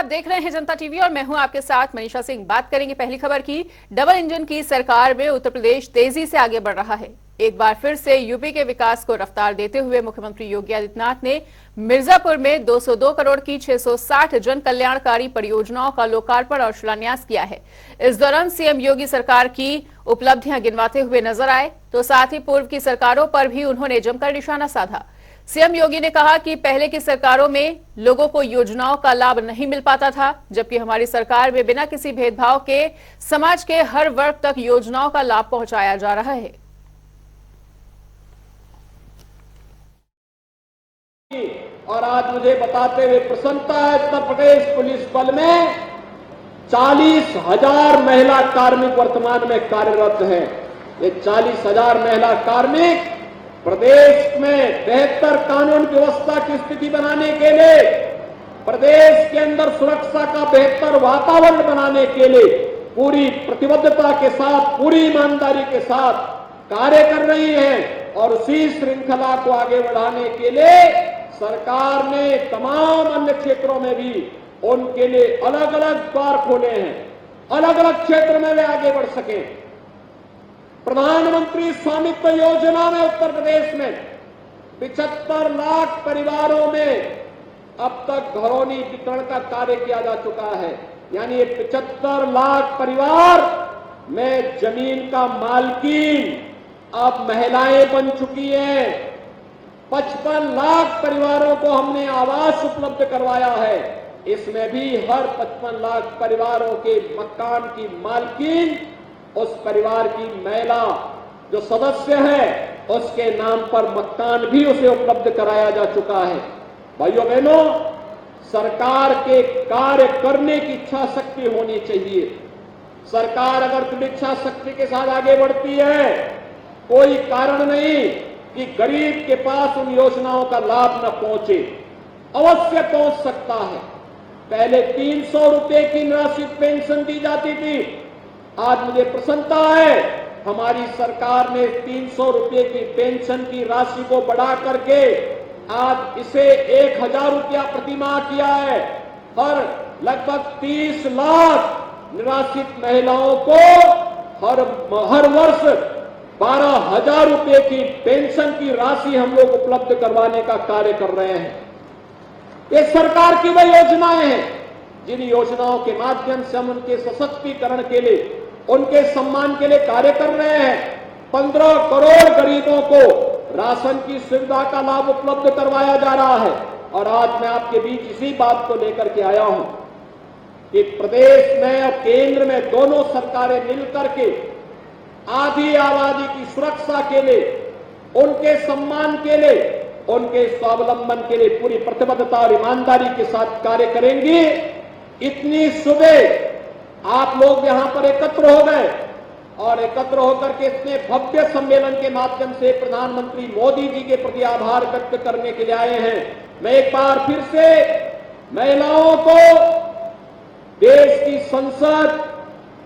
आप देख रहे हैं जनता टीवी और मैं हूं आपके साथ मनीषा सिंह। बात करेंगे पहली खबर की। डबल इंजन की सरकार में उत्तर प्रदेश तेजी से आगे बढ़ रहा है। एक बार फिर से यूपी के विकास को रफ्तार देते हुए मुख्यमंत्री योगी आदित्यनाथ ने मिर्जापुर में 202 करोड़ की 660 जन कल्याणकारी परियोजनाओं का लोकार्पण और शिलान्यास किया है। इस दौरान सीएम योगी सरकार की उपलब्धियां गिनवाते हुए नजर आए, तो साथ ही पूर्व की सरकारों पर भी उन्होंने जमकर निशाना साधा। सीएम योगी ने कहा कि पहले की सरकारों में लोगों को योजनाओं का लाभ नहीं मिल पाता था, जबकि हमारी सरकार में बिना किसी भेदभाव के समाज के हर वर्ग तक योजनाओं का लाभ पहुंचाया जा रहा है। और आज मुझे बताते हुए प्रसन्नता है, उत्तर प्रदेश पुलिस बल में 40,000 महिला कार्मिक वर्तमान में कार्यरत हैं। ये 40,000 महिला कार्मिक प्रदेश में बेहतर कानून व्यवस्था की स्थिति बनाने के लिए, प्रदेश के अंदर सुरक्षा का बेहतर वातावरण बनाने के लिए पूरी प्रतिबद्धता के साथ, पूरी ईमानदारी के साथ कार्य कर रही हैं। और उसी श्रृंखला को आगे बढ़ाने के लिए सरकार ने तमाम अन्य क्षेत्रों में भी उनके लिए अलग अलग द्वार खोले हैं, अलग अलग क्षेत्र में वे आगे बढ़ सकें। प्रधानमंत्री स्वामित्व योजना में उत्तर प्रदेश में 75 लाख परिवारों में अब तक घरौनी वितरण का कार्य किया जा चुका है। यानी ये 75 लाख परिवार में जमीन का मालकीन अब महिलाएं बन चुकी हैं। 55 लाख परिवारों को हमने आवास उपलब्ध करवाया है। इसमें भी हर 55 लाख परिवारों के मकान की मालकीन उस परिवार की महिला जो सदस्य है उसके नाम पर मकान भी उसे उपलब्ध कराया जा चुका है। भाइयों बहनों, सरकार के कार्य करने की इच्छा शक्ति होनी चाहिए। सरकार अगर दृढ़ इच्छा शक्ति के साथ आगे बढ़ती है, कोई कारण नहीं कि गरीब के पास उन योजनाओं का लाभ न पहुंचे। अवश्य पहुंच सकता है। पहले 300 रुपए की निराश्रित पेंशन दी जाती थी। आज मुझे प्रसन्नता है, हमारी सरकार ने 300 रुपए की पेंशन की राशि को बढ़ा करके आज इसे 1,000 रुपया प्रतिमाह किया है। हर लगभग 30 लाख निराश्रित महिलाओं को हर वर्ष 12,000 रुपए की पेंशन की राशि हम लोग उपलब्ध करवाने का कार्य कर रहे हैं। ये सरकार की वह योजनाएं हैं जिन योजनाओं के माध्यम से हम उनके सशक्तिकरण के लिए, उनके सम्मान के लिए कार्य कर रहे हैं। 15 करोड़ गरीबों को राशन की सुविधा का लाभ उपलब्ध करवाया जा रहा है। और आज मैं आपके बीच इसी बात को लेकर के आया हूं कि प्रदेश में और केंद्र में दोनों सरकारें मिलकर के आधी आबादी की सुरक्षा के लिए, उनके सम्मान के लिए, उनके स्वावलंबन के लिए पूरी प्रतिबद्धता और ईमानदारी के साथ कार्य करेंगी। इतनी सुबह आप लोग यहां पर एकत्र हो गए और एकत्र होकर के इतने भव्य सम्मेलन के माध्यम से प्रधानमंत्री मोदी जी के प्रति आभार व्यक्त करने के लिए आए हैं। मैं एक बार फिर से महिलाओं को देश की संसद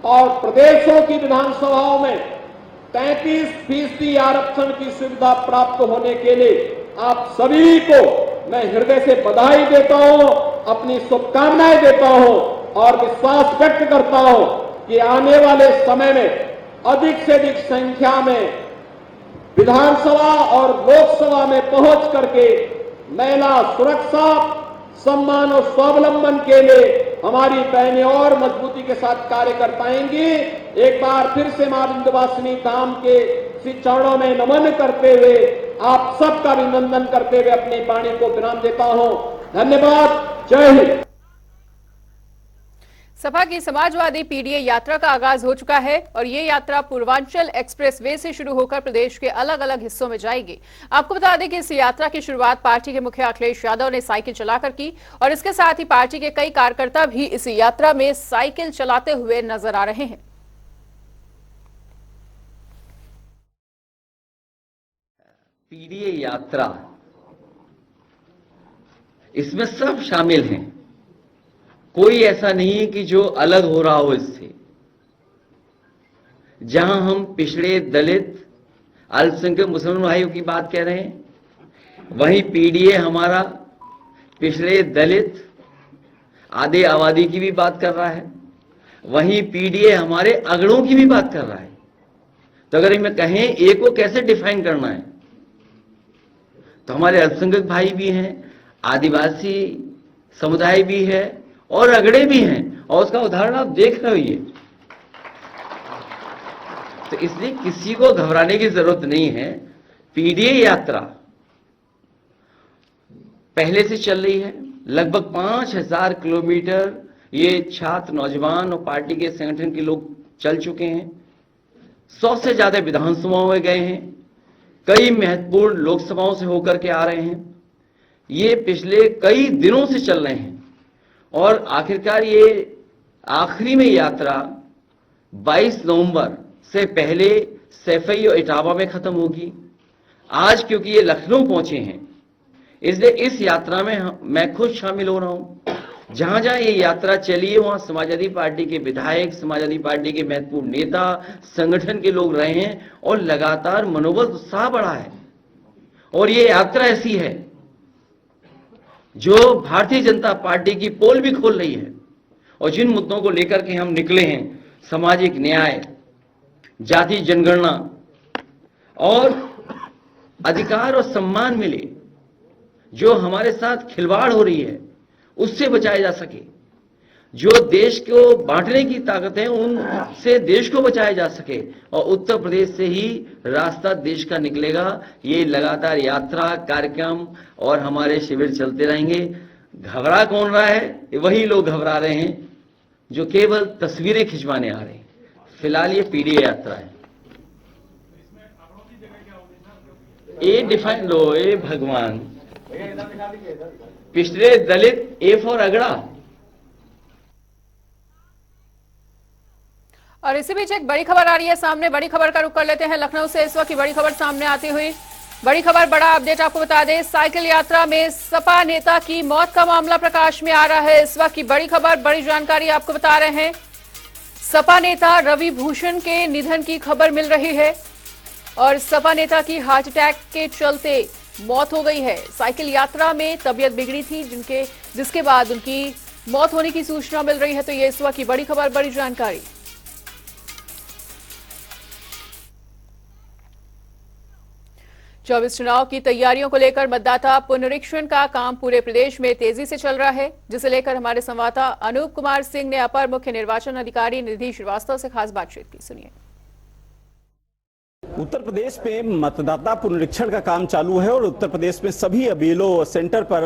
और प्रदेशों की विधानसभाओं में 33% आरक्षण की सुविधा प्राप्त होने के लिए आप सभी को मैं हृदय से बधाई देता हूं, अपनी शुभकामनाएं देता हूं और विश्वास व्यक्त करता हूं कि आने वाले समय में अधिक से अधिक संख्या में विधानसभा और लोकसभा में पहुंच करके महिला सुरक्षा, सम्मान और स्वावलंबन के लिए हमारी बहनें और मजबूती के साथ कार्य कर पाएंगी। एक बार फिर से मां विंध्यवासिनी धाम के श्री चरणों में नमन करते हुए आप सबका अभिनंदन करते हुए अपनी वाणी को विराम देता हूं। धन्यवाद। जय हिंद। सपा की समाजवादी पीडीए यात्रा का आगाज हो चुका है और ये यात्रा पूर्वांचल एक्सप्रेसवे से शुरू होकर प्रदेश के अलग अलग हिस्सों में जाएगी। आपको बता दें कि इस यात्रा की शुरुआत पार्टी के मुखिया अखिलेश यादव ने साइकिल चलाकर की और इसके साथ ही पार्टी के कई कार्यकर्ता भी इस यात्रा में साइकिल चलाते हुए नजर आ रहे हैं। पीडीए यात्रा, इसमें सब शामिल हैं। कोई ऐसा नहीं है कि जो अलग हो रहा हो इससे। जहां हम पिछड़े, दलित, अल्पसंख्यक मुसलमान भाइयों की बात कह रहे हैं, वहीं पीडीए हमारा पिछड़े, दलित, आधे आबादी की भी बात कर रहा है, वहीं पीडीए हमारे अगड़ों की भी बात कर रहा है। तो अगर इनमें कहें ए को कैसे डिफाइन करना है, तो हमारे अल्पसंख्यक भाई भी हैं, आदिवासी समुदाय भी है और अगड़े भी हैं, और उसका उदाहरण आप देख रहे हो ये। तो इसलिए किसी को घबराने की जरूरत नहीं है। पीडीए यात्रा पहले से चल रही है, लगभग 5000 किलोमीटर ये छात्र, नौजवान और पार्टी के संगठन के लोग चल चुके हैं। 100 से ज्यादा विधानसभाओं में गए हैं, कई महत्वपूर्ण लोकसभाओं से होकर के आ रहे हैं। ये पिछले कई दिनों से चल रहे हैं और आखिरकार ये आखिरी में यात्रा 22 नवंबर से पहले सैफई और इटावा में खत्म होगी। आज क्योंकि ये लखनऊ पहुंचे हैं, इसलिए इस यात्रा में मैं खुद शामिल हो रहा हूं। जहां जहां ये यात्रा चली है, वहां समाजवादी पार्टी के विधायक, समाजवादी पार्टी के महत्वपूर्ण नेता, संगठन के लोग रहे हैं और लगातार मनोबल, उत्साह बढ़ा है। और ये यात्रा ऐसी है जो भारतीय जनता पार्टी की पोल भी खोल रही है। और जिन मुद्दों को लेकर के हम निकले हैं, सामाजिक न्याय, जाति जनगणना और अधिकार और सम्मान मिले, जो हमारे साथ खिलवाड़ हो रही है उससे बचाया जा सके, जो देश को बांटने की ताकत है उनसे देश को बचाया जा सके, और उत्तर प्रदेश से ही रास्ता देश का निकलेगा। ये लगातार यात्रा, कार्यक्रम और हमारे शिविर चलते रहेंगे। घबरा कौन रहा है? वही लोग घबरा रहे हैं जो केवल तस्वीरें खिंचवाने आ रहे हैं। फिलहाल ये पीडीए यात्रा है। ए डिफाइन लो, ए भगवान, पिछड़े दलित, ए फॉर अगड़ा। और इसी बीच एक बड़ी खबर आ रही है सामने। बड़ी खबर का रुख कर लेते हैं लखनऊ से। इस वक्त की बड़ी खबर सामने आती हुई बड़ी खबर, बड़ा अपडेट आपको बता दें। साइकिल यात्रा में सपा नेता की मौत का मामला प्रकाश में आ रहा है। इस वक्त की बड़ी खबर, बड़ी जानकारी आपको बता रहे हैं। सपा नेता रवि भूषण के निधन की खबर मिल रही है और सपा नेता की हार्ट अटैक के चलते मौत हो गई है। साइकिल यात्रा में तबीयत बिगड़ी थी जिसके बाद उनकी मौत होने की सूचना मिल रही है। तो ये इस वक्त की बड़ी खबर, बड़ी जानकारी। 24 चुनाव की तैयारियों को लेकर मतदाता पुनरीक्षण का काम पूरे प्रदेश में तेजी से चल रहा है, जिसे लेकर हमारे संवाददाता अनूप कुमार सिंह ने अपर मुख्य निर्वाचन अधिकारी निधि श्रीवास्तव से खास बातचीत की। सुनिए। उत्तर प्रदेश में मतदाता पुनरीक्षण का काम चालू है और उत्तर प्रदेश में सभी बीएलओ सेंटर पर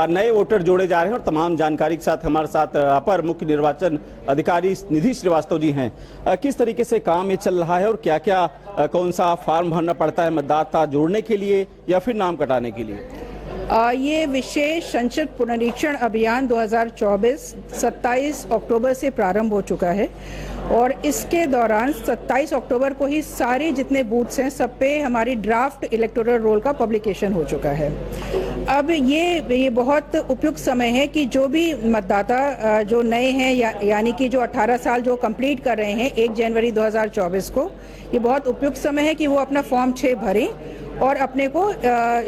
नए वोटर जोड़े जा रहे हैं और तमाम जानकारी के साथ हमारे साथ अपर मुख्य निर्वाचन अधिकारी निधि श्रीवास्तव जी हैं। किस तरीके से काम ये चल रहा है और क्या क्या कौन सा फॉर्म भरना पड़ता है मतदाता जोड़ने के लिए या फिर नाम कटाने के लिए? ये विशेष संचित पुनरीक्षण अभियान 2024 27 अक्टूबर से प्रारंभ हो चुका है और इसके दौरान 27 अक्टूबर को ही सारे जितने बूथ्स हैं सब पे हमारी ड्राफ्ट इलेक्टोरल रोल का पब्लिकेशन हो चुका है। अब ये बहुत उपयुक्त समय है कि जो भी मतदाता जो नए हैं यानी कि जो 18 साल जो कंप्लीट कर रहे हैं 1 जनवरी 2024 को, ये बहुत उपयुक्त समय है कि वो अपना फॉर्म 6 भरें और अपने को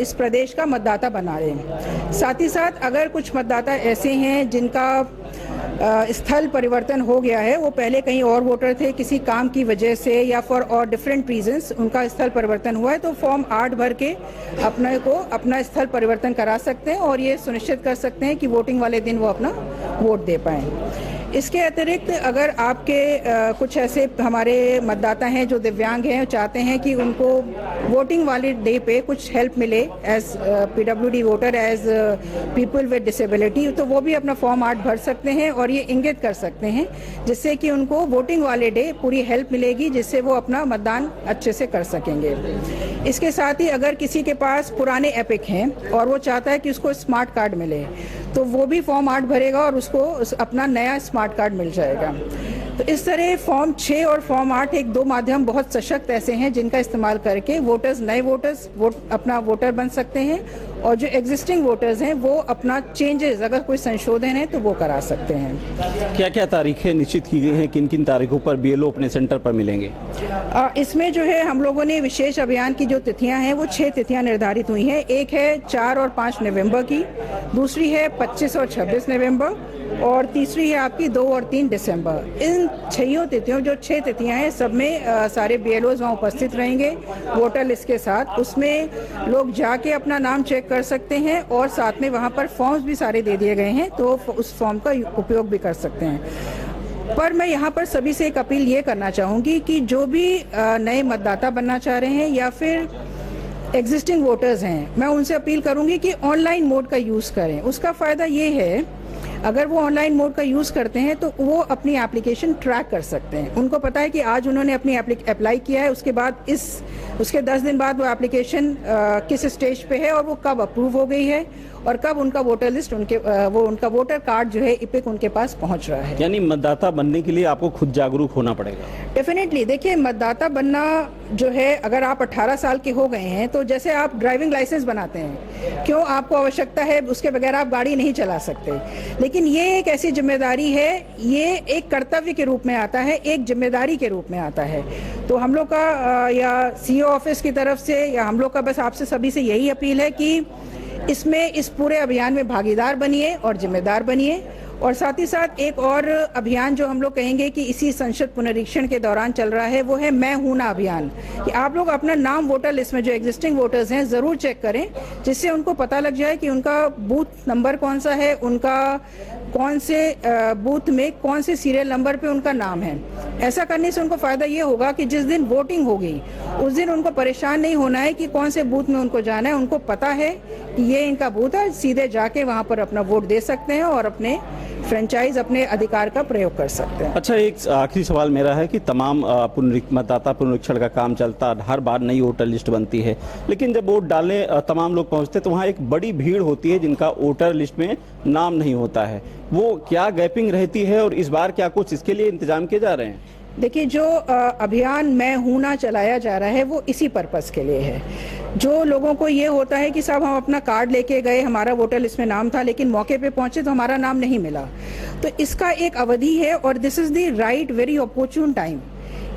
इस प्रदेश का मतदाता बना रहे हैं। साथ ही साथ अगर कुछ मतदाता ऐसे हैं जिनका स्थल परिवर्तन हो गया है, वो पहले कहीं और वोटर थे, किसी काम की वजह से या फॉर और डिफरेंट रीजंस उनका स्थल परिवर्तन हुआ है, तो फॉर्म 8 भर के अपने को अपना स्थल परिवर्तन करा सकते हैं और ये सुनिश्चित कर सकते हैं कि वोटिंग वाले दिन वो अपना वोट दे पाएं। इसके अतिरिक्त अगर आपके कुछ ऐसे हमारे मतदाता हैं जो दिव्यांग हैं, चाहते हैं कि उनको वोटिंग वाले डे पे कुछ हेल्प मिले as PWD voter, as people with disability, तो वो भी अपना फॉर्म 8 भर सकते हैं और ये इंगित कर सकते हैं जिससे कि उनको वोटिंग वाले डे पूरी हेल्प मिलेगी, जिससे वो अपना मतदान अच्छे से कर सकेंगे। इसके साथ ही अगर किसी के पास पुराने एपिक हैं और वो चाहता है कि उसको स्मार्ट कार्ड मिले, तो वो भी फॉर्म 8 भरेगा और उसको अपना नया स्मार्ट कार्ड मिल जाएगा। तो इस तरह फॉर्म 6 और फॉर्म 8 एक 2 माध्यम बहुत सशक्त ऐसे हैं जिनका इस्तेमाल करके वोटर्स, नए वोटर्स अपना वोटर बन सकते हैं और जो एग्जिस्टिंग वोटर्स हैं वो अपना चेंजेस, अगर कोई संशोधन है तो वो करा सकते हैं। क्या क्या तारीखें निश्चित की गई हैं, किन किन तारीखों पर बीएलओ अपने सेंटर पर मिलेंगे? इसमें जो है हम लोगों ने विशेष अभियान की जो तिथियां हैं वो 6 तिथियां निर्धारित हुई हैं। एक है 4 और 5 नवंबर की, दूसरी है 25 और 26 नवंबर और तीसरी है आपकी 2 और 3 दिसंबर। इन 6 तिथियों, जो 6 तिथियां हैं, सब में सारे BLOs वहाँ उपस्थित रहेंगे वोटर लिस्ट के साथ। उसमें लोग जाके अपना नाम चेक कर सकते हैं और साथ में वहाँ पर फॉर्म्स भी सारे दे दिए गए हैं, तो उस फॉर्म का उपयोग भी कर सकते हैं। पर मैं यहाँ पर सभी से एक अपील ये करना चाहूँगी कि जो भी नए मतदाता बनना चाह रहे हैं या फिर एग्जिस्टिंग वोटर्स हैं, मैं उनसे अपील करूंगी कि ऑनलाइन मोड का यूज़ करें। उसका फ़ायदा ये है, अगर वो ऑनलाइन मोड का यूज़ करते हैं तो वो अपनी एप्लीकेशन ट्रैक कर सकते हैं। उनको पता है कि आज उन्होंने अपनी अप्लाई किया है, उसके बाद उसके 10 दिन बाद वो एप्लीकेशन किस स्टेज पे है और वो कब अप्रूव हो गई है और कब उनका वोटर लिस्ट उनका वोटर कार्ड जो है इपिक उनके पास पहुंच रहा है। यानी मतदाता बनने के लिए आपको खुद जागरूक होना पड़ेगा। डेफिनेटली, देखिए, मतदाता बनना जो है, अगर आप 18 साल के हो गए हैं तो जैसे आप ड्राइविंग लाइसेंस बनाते हैं, क्यों आपको आवश्यकता है, उसके बगैर आप गाड़ी नहीं चला सकते। लेकिन ये एक ऐसी जिम्मेदारी है, ये एक कर्तव्य के रूप में आता है, एक जिम्मेदारी के रूप में आता है। तो हम लोग का या CO ऑफिस की तरफ से या हम लोग का बस आपसे सभी से यही अपील है कि इसमें, इस पूरे अभियान में भागीदार बनिए और जिम्मेदार बनिए। और साथ ही साथ एक और अभियान जो हम लोग कहेंगे कि इसी संसद पुनरीक्षण के दौरान चल रहा है, वो है मैं हूं ना अभियान। कि आप लोग अपना नाम वोटर लिस्ट में जो एग्जिस्टिंग वोटर्स हैं जरूर चेक करें, जिससे उनको पता लग जाए कि उनका बूथ नंबर कौन सा है, उनका कौन से बूथ में कौन से सीरियल नंबर पे उनका नाम है। ऐसा करने से उनको फायदा ये होगा कि जिस दिन वोटिंग होगी उस दिन उनको परेशान नहीं होना है कि कौन से बूथ में उनको जाना है। उनको पता है कि ये इनका बूथ है, सीधे जाके वहां पर अपना वोट दे सकते हैं और अपने फ्रेंचाइज, अपने अधिकार का प्रयोग कर सकते हैं। अच्छा, एक आखिरी सवाल मेरा है कि तमाम मतदाता पुनरीक्षण का काम चलता, हर बार नई वोटर लिस्ट बनती है, लेकिन जब वोट डालने तमाम लोग पहुंचते तो वहाँ एक बड़ी भीड़ होती है जिनका वोटर लिस्ट में नाम नहीं होता है। वो क्या गैपिंग रहती है और इस बार क्या कुछ इसके लिए इंतजाम किए जा रहे हैं? देखिए, जो अभियान मैं हूं ना चलाया जा रहा है वो इसी पर्पस के लिए है। जो लोगों को ये होता है कि साहब हम अपना कार्ड लेके गए, हमारा वोटर लिस्ट में नाम था, लेकिन मौके पे पहुंचे तो हमारा नाम नहीं मिला, तो इसका एक अवधि है और this is the right very opportune time.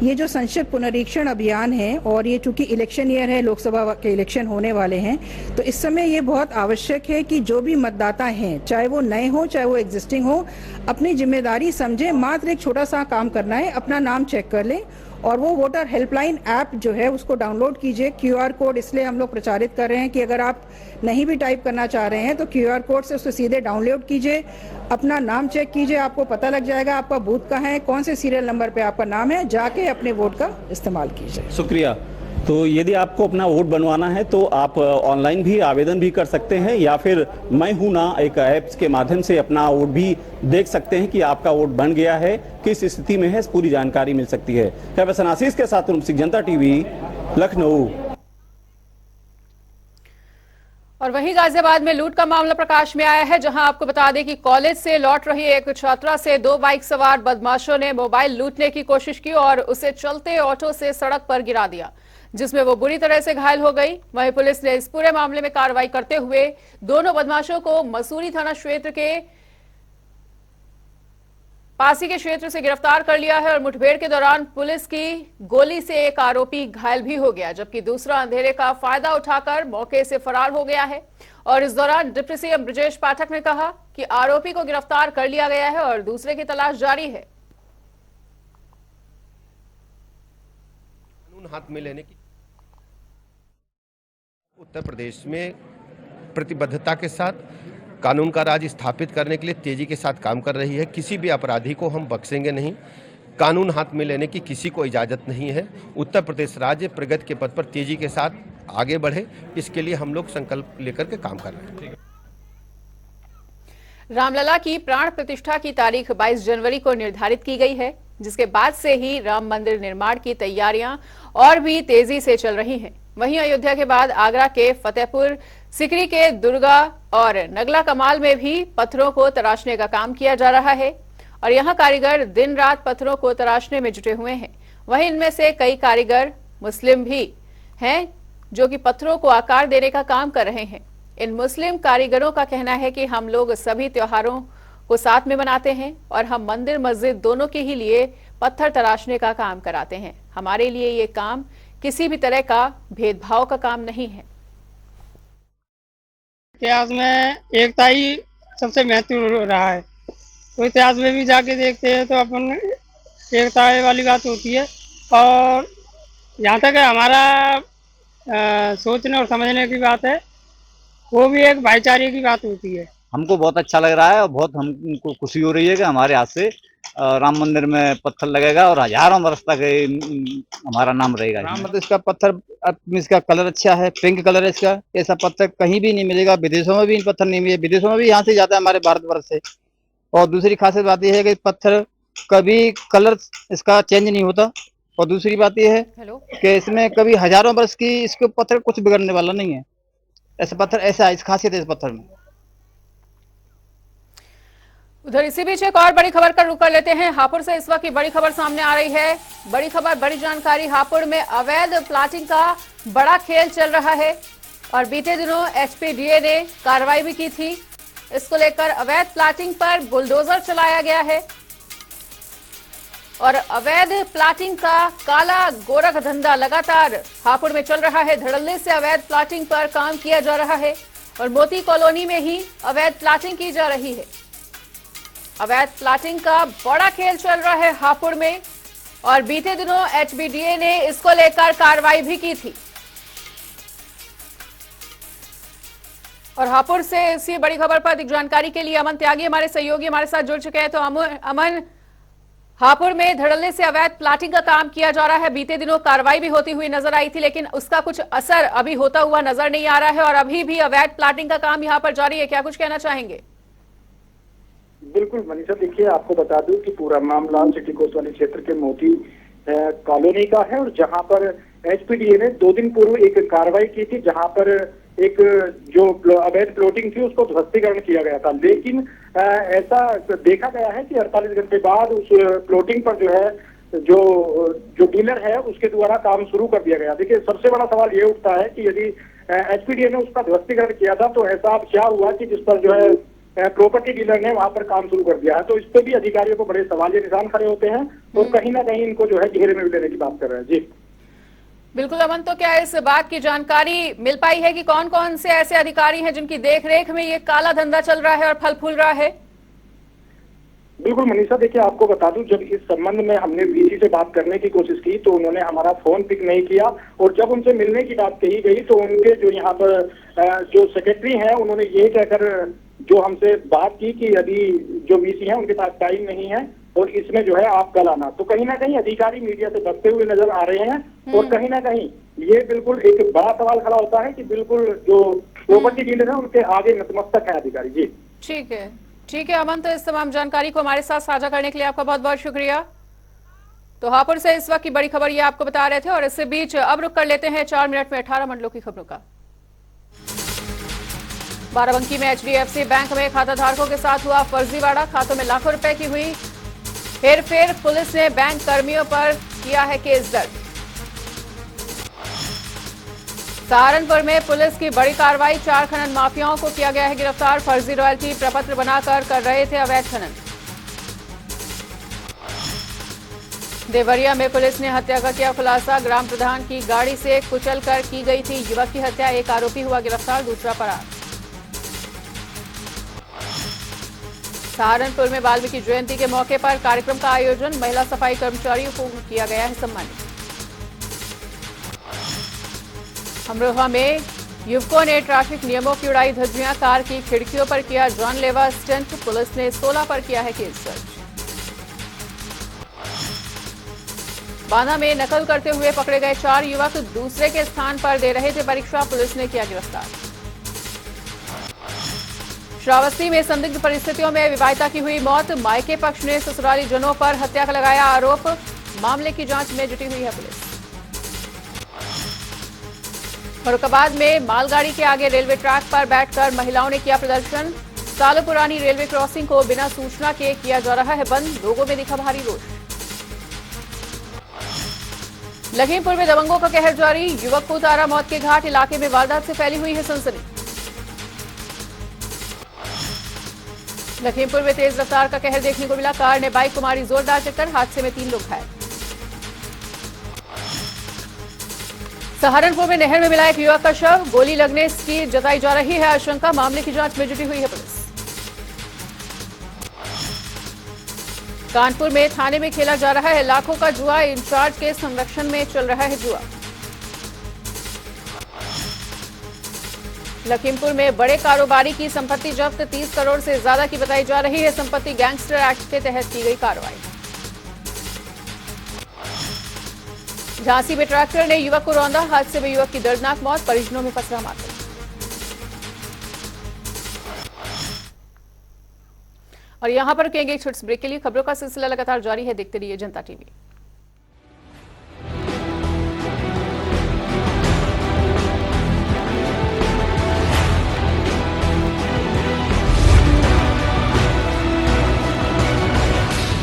ये जो संसद पुनरीक्षण अभियान है, और ये चूंकि इलेक्शन ईयर है, लोकसभा के इलेक्शन होने वाले हैं, तो इस समय ये बहुत आवश्यक है कि जो भी मतदाता हैं, चाहे वो नए हो चाहे वो एग्जिस्टिंग हो, अपनी जिम्मेदारी समझे। मात्र एक छोटा सा काम करना है, अपना नाम चेक कर लें और वो वोटर हेल्पलाइन ऐप जो है उसको डाउनलोड कीजिए। QR कोड इसलिए हम लोग प्रचारित कर रहे हैं कि अगर आप नहीं भी टाइप करना चाह रहे हैं तो QR कोड से उसको सीधे डाउनलोड कीजिए, अपना नाम चेक कीजिए, आपको पता लग जाएगा आपका बूथ कहाँ है, कौन से सीरियल नंबर पे आपका नाम है, जाके अपने वोट का इस्तेमाल कीजिए। शुक्रिया। तो यदि आपको अपना वोट बनवाना है तो आप ऑनलाइन भी आवेदन भी कर सकते हैं या फिर मैं हूं ना एक ऐप्स के माध्यम से अपना वोट भी देख सकते हैं कि आपका वोट बन गया है, किस स्थिति में है, पूरी जानकारी मिल सकती है। कैमरा आशीष के साथ सिंह, जनता टीवी, लखनऊ। और वहीं गाजियाबाद में लूट का मामला प्रकाश में आया है, जहां आपको बता दें कि कॉलेज से लौट रही एक छात्रा से 2 बाइक सवार बदमाशों ने मोबाइल लूटने की कोशिश की और उसे चलते ऑटो से सड़क पर गिरा दिया, जिसमें वो बुरी तरह से घायल हो गई। वहीं पुलिस ने इस पूरे मामले में कार्रवाई करते हुए दोनों बदमाशों को मसूरी थाना क्षेत्र के पासी के क्षेत्र से गिरफ्तार कर लिया है और मुठभेड़ के दौरान पुलिस की गोली से एक आरोपी घायल भी हो गया, जबकि दूसरा अंधेरे का फायदा उठाकर मौके से फरार हो गया है। और इस दौरान डिप्टी सीएम ब्रजेश पाठक ने कहा कि आरोपी को गिरफ्तार कर लिया गया है और दूसरे की तलाश जारी है। कानून हाथ में लेने की उत्तर प्रदेश में प्रतिबद्धता के साथ कानून का राज स्थापित करने के लिए तेजी के साथ काम कर रही है। किसी भी अपराधी को हम बख्शेंगे नहीं। कानून हाथ में लेने की किसी को इजाजत नहीं है। उत्तर प्रदेश राज्य प्रगति के पथ पर तेजी के साथ आगे बढ़े, इसके लिए हम लोग संकल्प लेकर के काम कर रहे हैं। रामलला की प्राण प्रतिष्ठा की तारीख 22 जनवरी को निर्धारित की गई है, जिसके बाद से ही राम मंदिर निर्माण की तैयारियां और भी तेजी से चल रही हैं। वहीं अयोध्या के बाद आगरा के फतेहपुर सिकरी के दुर्गा और नगला कमाल में भी पत्थरों को तराशने का काम किया जा रहा है और यहां कारीगर दिन रात पत्थरों को तराशने में जुटे हुए हैं। वहीं इनमें से कई कारीगर मुस्लिम भी हैं जो कि पत्थरों को आकार देने का काम कर रहे हैं। इन मुस्लिम कारीगरों का कहना है कि हम लोग सभी त्योहारों को साथ में मनाते हैं और हम मंदिर मस्जिद दोनों के ही लिए पत्थर तराशने का काम कराते हैं। हमारे लिए ये काम किसी भी तरह का भेदभाव का काम नहीं है। इतिहास में एकता ही सबसे महत्वपूर्ण रहा है। तो इतिहास में भी जाके देखते हैं तो अपन एकता वाली बात होती है। और जहाँ तक हमारा सोचने और समझने की बात है, वो भी एक भाईचारे की बात होती है। हमको बहुत अच्छा लग रहा है और बहुत हमको खुशी हो रही है कि हमारे हाथ से राम मंदिर में पत्थर लगेगा और हजारों वर्ष तक हमारा नाम रहेगा। राम मंदिर इसका पत्थर, इसका कलर अच्छा है, पिंक कलर है इसका। ऐसा पत्थर कहीं भी नहीं मिलेगा, विदेशों में भी पत्थर नहीं मिले, विदेशों में भी यहाँ से ज्यादा हमारे भारतवर्ष से। और दूसरी खासियत बात यह है कि पत्थर कभी कलर इसका चेंज नहीं होता। और दूसरी बात यह है कि इसमें कभी हजारों वर्ष की इसके पत्थर कुछ बिगड़ने वाला नहीं है। ऐसा पत्थर ऐसा है, इस खासियत है इस पत्थर में। उधर इसी बीच एक और बड़ी खबर का रुख कर लेते हैं। हापुड़ से इस वक्त की बड़ी खबर सामने आ रही है। बड़ी खबर, बड़ी जानकारी। हापुड़ में अवैध प्लाटिंग का बड़ा खेल चल रहा है और बीते दिनों एचपीडीए ने कार्रवाई भी की थी। इसको लेकर अवैध प्लाटिंग पर बुलडोजर चलाया गया है और अवैध प्लाटिंग का काला गोरख धंधा लगातार हापुड़ में चल रहा है। धड़ल्ले से अवैध प्लाटिंग पर काम किया जा रहा है और मोती कॉलोनी में ही अवैध प्लाटिंग की जा रही है। अवैध प्लाटिंग का बड़ा खेल चल रहा है हापुड़ में और बीते दिनों एचबीडीए ने इसको लेकर कार्रवाई भी की थी। और हापुड़ से इसी बड़ी खबर पर अधिक जानकारी के लिए अमन त्यागी हमारे सहयोगी हमारे साथ जुड़ चुके हैं। तो अमन, हापुड़ में धड़ल्ले से अवैध प्लाटिंग का काम किया जा रहा है। बीते दिनों कार्रवाई भी होती हुई नजर आई थी, लेकिन उसका कुछ असर अभी होता हुआ नजर नहीं आ रहा है और अभी भी अवैध प्लाटिंग का काम यहां पर जारी है। क्या कुछ कहना चाहेंगे? बिल्कुल मनीषा, देखिए आपको बता दूं कि पूरा मामला सिटी कोतवाली क्षेत्र के मोती कॉलोनी का है और जहां पर एचपीडीए ने 2 दिन पूर्व एक कार्रवाई की थी, जहां पर एक जो अवैध प्लॉटिंग थी उसको ध्वस्तीकरण किया गया था। लेकिन ऐसा देखा गया है कि 48 घंटे बाद उस प्लॉटिंग पर जो है जो डीलर है उसके द्वारा काम शुरू कर दिया गया। देखिए सबसे बड़ा सवाल ये उठता है कि यदि एचपीडीए ने उसका ध्वस्तीकरण किया था तो ऐसा अब क्या हुआ कि जिस पर जो है प्रॉपर्टी डीलर ने वहां पर काम शुरू कर दिया है। तो इस पे भी अधिकारियों को बड़े सवालिया निशान खड़े होते हैं और कहीं ना कहीं इनको जो है घेरे में लेने की बात कर रहे हैं। जी बिल्कुल अमन, तो क्या इस बात की जानकारी मिल पाई है कि कौन कौन से ऐसे अधिकारी हैं जिनकी देखरेख में ये काला धंधा चल रहा है और फल फूल रहा है? बिल्कुल मनीषा, देखिए आपको बता दूं, जब इस संबंध में हमने वीसी से बात करने की कोशिश की तो उन्होंने हमारा फोन पिक नहीं किया और जब उनसे मिलने की बात कही गई तो उनके जो यहाँ पर जो सेक्रेटरी हैं उन्होंने ये कहकर जो हमसे बात की कि यदि जो वीसी हैं उनके पास टाइम नहीं है और इसमें जो है आप कल आना। तो कहीं ना कहीं अधिकारी मीडिया से बचते हुए नजर आ रहे हैं और कहीं ना कहीं ये बिल्कुल एक बड़ा सवाल खड़ा होता है कि बिल्कुल जो प्रॉपर्टी डीलर है उनके आगे नतमस्तक है अधिकारी। जी ठीक है अमन, तो इस तमाम जानकारी को हमारे साथ साझा करने के लिए आपका बहुत बहुत शुक्रिया। तो हापुड़ से इस वक्त की बड़ी खबर ये आपको बता रहे थे और इससे बीच अब रुक कर लेते हैं 4 मिनट में 18 मंडलों की खबरों का। बाराबंकी में एचडीएफसी बैंक में खाता धारकों के साथ हुआ फर्जीवाड़ा। खातों में लाखों रुपए की हुई हेरफेर। पुलिस ने बैंक कर्मियों पर किया है केस दर्ज। सहारनपुर में पुलिस की बड़ी कार्रवाई। 4 खनन माफियाओं को किया गया है गिरफ्तार। फर्जी रॉयल्टी प्रपत्र बनाकर कर रहे थे अवैध खनन। देवरिया में पुलिस ने हत्या का किया खुलासा। ग्राम प्रधान की गाड़ी से कुचलकर की गई थी युवक की हत्या। एक आरोपी हुआ गिरफ्तार, दूसरा फरार। सहारनपुर में वाल्मीकि जयंती के मौके पर कार्यक्रम का आयोजन। महिला सफाई कर्मचारियों को किया गया है सम्मानित। अमरोहा में युवकों ने ट्रैफिक नियमों की उड़ाई धज्जियां। कार की खिड़कियों पर किया जानलेवा स्टंट। पुलिस ने 16 पर किया है केस दर्ज। बांदा में नकल करते हुए पकड़े गए 4 युवक दूसरे के स्थान पर दे रहे थे परीक्षा। पुलिस ने किया गिरफ्तार। श्रावस्ती में संदिग्ध परिस्थितियों में विवाहिता की हुई मौत। मायके पक्ष ने ससुराली जनों पर हत्या का लगाया आरोप। मामले की जांच में जुटी हुई है पुलिस। फर्रुखाबाद में मालगाड़ी के आगे रेलवे ट्रैक पर बैठकर महिलाओं ने किया प्रदर्शन। सालों पुरानी रेलवे क्रॉसिंग को बिना सूचना के किया जा रहा है बंद। लोगों में दिखा भारी रोष। लखीमपुर में दबंगों का कहर जारी। युवक को उतारा मौत के घाट। इलाके में वारदात से फैली हुई है सनसनी। लखीमपुर में तेज रफ्तार का कहर देखने को मिला। कार ने बाइक को मारी जोरदार टक्कर। हादसे में 3 लोग घायल। सहारनपुर में नहर में मिला एक युवक का शव। गोली लगने की जताई जा रही है आशंका। मामले की जांच में जुटी हुई है पुलिस। कानपुर में थाने में खेला जा रहा है लाखों का जुआ, इंचार्ज के संरक्षण में चल रहा है जुआ। लखीमपुर में बड़े कारोबारी की संपत्ति जब्त, 30 करोड़ से ज्यादा की बताई जा रही है संपत्ति। गैंगस्टर एक्ट के तहत की गई कार्रवाई। झांसी में ट्रैक्टर ने युवक को रौंदा, हादसे में युवक की दर्दनाक मौत, परिजनों में पसरा मातम। और यहां पर रुकेंगे एक छोटे से ब्रेक के लिए। खबरों का सिलसिला लगातार जारी है, देखते रहिए जनता टीवी।